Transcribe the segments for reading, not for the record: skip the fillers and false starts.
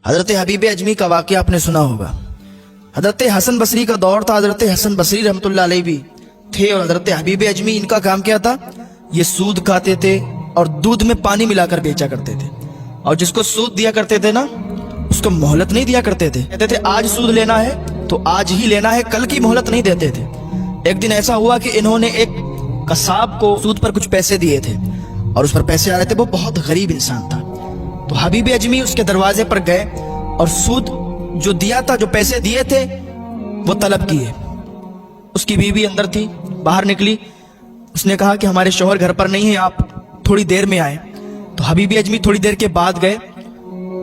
हजरत हबीब अजमी का वाक़या आपने सुना होगा। हजरत हसन बसरी का दौर था, हजरत हसन बसरी रहमतुल्लाह अलैह भी थे और हजरत हबीब अजमी, इनका काम क्या था, ये सूद खाते थे और दूध में पानी मिलाकर बेचा करते थे। और जिसको सूद दिया करते थे ना, उसको मोहलत नहीं दिया करते थे। कहते थे आज सूद लेना है तो आज ही लेना है, कल की मोहलत नहीं देते थे। एक दिन ऐसा हुआ कि इन्होंने एक कसाब को सूद पर कुछ पैसे दिए थे और उस पर पैसे आ रहे थे, वो बहुत गरीब इंसान था। तो हबीब अजमी उसके दरवाजे पर गए और सूद जो दिया था, जो पैसे दिए थे, वो तलब किए। उसकी बीवी अंदर थी, बाहर निकली, उसने कहा कि हमारे शौहर घर पर नहीं है, आप थोड़ी देर में आए। तो हबीब अजमी थोड़ी देर के बाद गए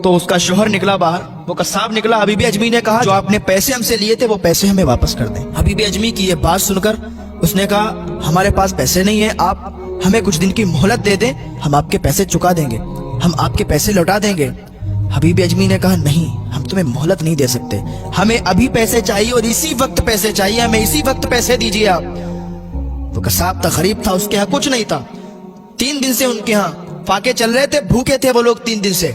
तो उसका शौहर निकला बाहर, वो कसाब निकला। हबीब अजमी ने कहा जो आपने पैसे हमसे लिए थे वो पैसे हमें वापस कर दें। हबीब अजमी की ये बात सुनकर उसने कहा हमारे पास पैसे नहीं है, आप हमें कुछ दिन की मोहलत दे दें, हम आपके पैसे चुका देंगे, हम आपके पैसे लौटा देंगे। हबीब अजमी ने कहा नहीं, हम तुम्हें मोहलत नहीं दे सकते, हमें अभी पैसे चाहिए और इसी वक्त पैसे चाहिए, हमें इसी वक्त पैसे दीजिए आप। वो कसाब था, गरीब था, उसके यहाँ कुछ नहीं था। 3 दिन से उनके यहाँ फाके चल रहे थे, भूखे थे वो लोग 3 दिन से।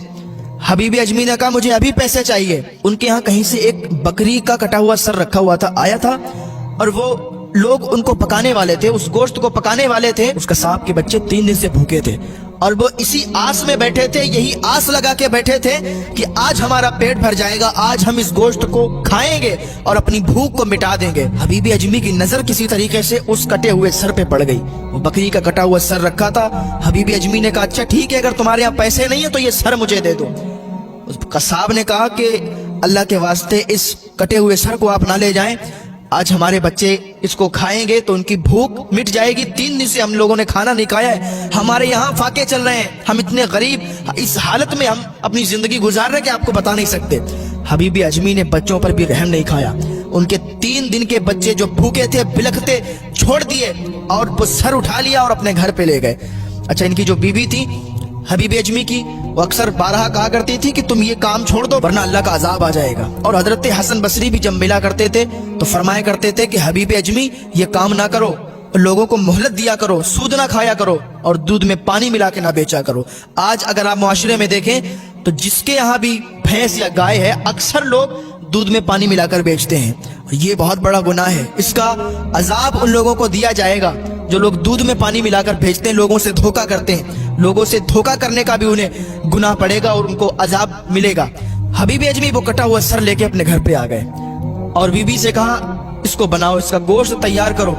हबीब अजमी ने कहा मुझे अभी पैसे चाहिए। उनके यहाँ कहीं से एक बकरी का कटा हुआ सर रखा हुआ था, आया था और वो लोग उनको पकाने वाले थे, उस गोश्त को पकाने वाले थे। उस कसाब के बच्चे 3 दिन से भूखे थे और वो इसी आस में बैठे थे, यही आस लगा के बैठे थे कि आज हमारा पेट भर जाएगा, आज हम इस गोश्त को खाएंगे और अपनी भूख को मिटा देंगे। हबीब अजमी की नजर किसी तरीके से उस कटे हुए सर पे पड़ गई। वो बकरी का कटा हुआ सर रखा था। हबीब अजमी ने कहा अच्छा ठीक है, अगर तुम्हारे यहाँ पैसे नहीं है तो ये सर मुझे दे दो। उस कसाब ने कहा कि अल्लाह के वास्ते इस कटे हुए सर को आप ना ले जाएं, आज हमारे बच्चे इसको खाएंगे तो उनकी भूख मिट जाएगी। 3 दिन से हम लोगों ने खाना नहीं खाया है, हमारे यहाँ फाके चल रहे हैं, हम इतने गरीब, इस हालत में हम अपनी जिंदगी गुजार रहे हैं कि आपको बता नहीं सकते। हबीब अजमी ने बच्चों पर भी रहम नहीं खाया। उनके 3 दिन के बच्चे जो भूखे थे, बिलखते, छोड़ दिए और वो सर उठा लिया और अपने घर पे ले गए। अच्छा, इनकी जो बीवी थी हबीब अजमी की, वो अक्सर बारहा कहा करती थी कि तुम ये काम छोड़ दो वरना अल्लाह का अजाब आ जाएगा। और हजरत हसन बसरी भी जब मिला करते थे तो फरमाया करते थे कि हबीब अजमी ये काम ना करो, लोगों को मोहलत दिया करो, सूद ना खाया करो और दूध में पानी मिला के ना बेचा करो। आज अगर आप मुआशरे में देखें तो जिसके यहाँ भी भैंस या गाय है, अक्सर लोग दूध में पानी मिलाकर बेचते हैं। ये बहुत बड़ा गुनाह है, इसका अजाब उन लोगों को दिया जाएगा जो लोग दूध में पानी मिलाकर बेचते हैं, लोगों से धोखा करते हैं। लोगों से धोखा करने का भी उन्हें गुनाह पड़ेगा और उनको अजाब मिलेगा। हबीब अजमी वो कटा हुआ सर लेके अपने घर पे आ गए और बीबी से कहा इसको बनाओ, इसका गोश्त तैयार करो।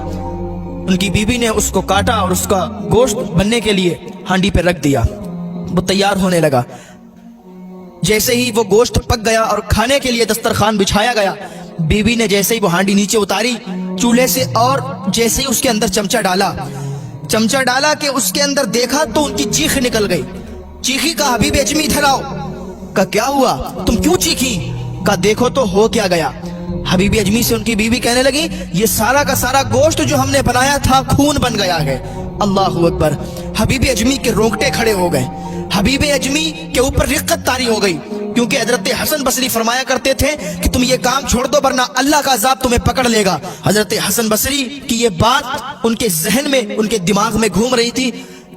उनकी बीबी ने उसको काटा और उसका गोश्त बनने के लिए हांडी पे रख दिया। वो तैयार होने लगा। जैसे ही वो गोश्त पक गया और खाने के लिए दस्तरखान बिछाया गया, बीबी ने जैसे ही वो हांडी नीचे उतारी चूल्हे से और जैसे ही उसके अंदर चमचा डाला कि उसके अंदर देखा तो उनकी चीख निकल गई। चीखी का हबीब अजमी इधर आओ। का क्या हुआ, तुम क्यों चीखी? का देखो तो हो क्या गया। हबीब अजमी से उनकी बीवी कहने लगी ये सारा का सारा गोश्त जो हमने बनाया था खून बन गया है। अल्लाहु अकबर। हबीब अजमी के रोंगटे खड़े हो गए, हबीब अजमी के ऊपर रिक्कत तारी हो गई, क्योंकि हजरत हसन बसरी फरमाया करते थे कि तुम ये काम छोड़ दो वरना अल्लाह का अजाब तुम्हें पकड़ लेगा। हजरत हसन बसरी की ये बात उनके जहन में, उनके दिमाग में घूम रही थी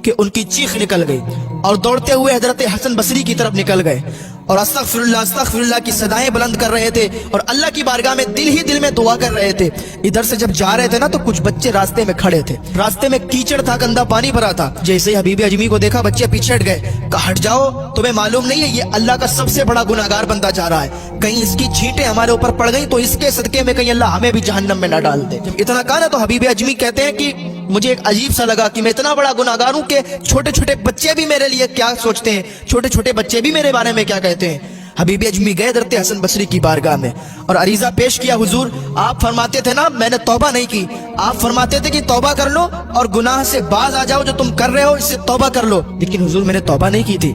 कि उनकी चीख निकल गई और दौड़ते हुए हजरत हसन बसरी की तरफ निकल गए और अस्तगफिरुल्लाह अस्तगफिरुल्लाह की सदाएं बुलंद कर रहे थे और अल्लाह की बारगाह में दिल ही दिल में दुआ कर रहे थे। इधर से जब जा रहे थे ना तो कुछ बच्चे रास्ते में खड़े थे, रास्ते में कीचड़ था, गंदा पानी भरा था। जैसे ही हबीब अजमी को देखा बच्चे पीछे हट गए। कहा हट जाओ, तुम्हें मालूम नहीं है ये अल्लाह का सबसे बड़ा गुनाहगार बनता जा रहा है, कहीं इसकी छींटें हमारे ऊपर पड़ गई तो इसके सदके में कहीं अल्लाह हमें भी जहन्नम में न डाल दे। जब इतना कहा ना तो हबीब अजमी कहते हैं कि मुझे एक अजीब सा लगा कि मैं इतना बड़ा गुनाहगार हूं कि छोटे छोटे बच्चे भी मेरे लिए क्या सोचते हैं, छोटे छोटे बच्चे भी मेरे बारे में क्या कहते हैं। हबीब अजमी गए हजरत हसन बसरी की बारगाह में और अरीजा पेश किया। हुजूर, आप फरमाते थे ना मैंने तौबा नहीं की, आप फरमाते थे कि तौबा कर लो और गुनाह से बाज आ जाओ, जो तुम कर रहे हो इससे तौबा कर लो। लेकिन हुजूर मैंने तौबा नहीं की थी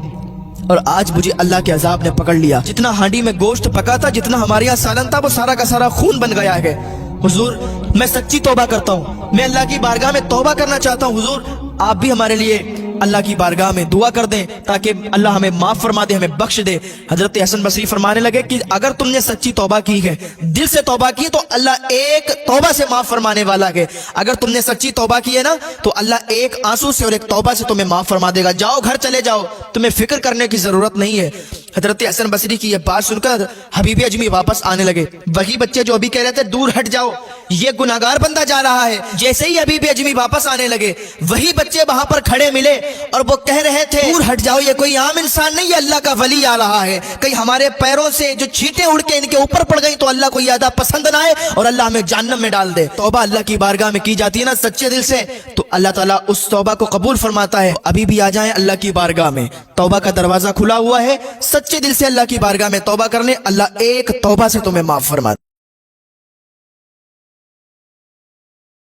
और आज मुझे अल्लाह के अजाब ने पकड़ लिया। जितना हांडी में गोश्त पका था, जितना हमारे यहाँ सालन था, वो सारा का सारा खून बन गया है। हुजूर मैं सच्ची तौबा करता हूँ, मैं अल्लाह की बारगाह में तौबा करना चाहता हूँ। हुजूर आप भी हमारे लिए अल्लाह की बारगाह में दुआ कर दें ताकि अल्लाह हमें माफ फरमा दे, हमें बख्श दे। हजरत हसन बसरी फरमाने लगे कि अगर तुमने सच्ची तौबा की है, दिल से तौबा की, तो अल्लाह एक तौबा से माफ फरमाने वाला है। अगर तुमने सच्ची तौबा की है ना, तो अल्लाह एक आंसू से और एक तौबा से तुम्हें माफ फरमा देगा। जाओ घर चले जाओ, तुम्हें फिक्र करने की जरूरत नहीं है। हजरत हसन बसरी की यह बात सुनकर हबीब अजमी वापस आने लगे। वही बच्चे जो अभी कह रहे थे दूर हट जाओ, ये गुनाहगार बंदा जा रहा है, जैसे ही हबीब अजमी वापस आने लगे, वही बच्चे वहां पर खड़े मिले और वो कह रहे थे दूर हट जाओ, ये कोई आम इंसान नहीं है, अल्लाह का वली आ रहा है। कहीं हमारे पैरों से जो छींटे उड़ के इनके ऊपर पड़ गई तो अल्लाह को ज्यादा पसंद ना आए और अल्लाह हमें जहन्नम में डाल दे। तौबा अल्लाह की बारगाह में की जाती है ना सच्चे दिल से, तो अल्लाह ताला उस तौबा को कबूल फरमाता है। अभी भी आ जाएं अल्लाह की बारगाह में, तौबा का दरवाजा खुला हुआ है। सच्चे दिल से अल्लाह की बारगाह में तौबा करने, अल्लाह एक तौबा से तुम्हें माफ फरमा।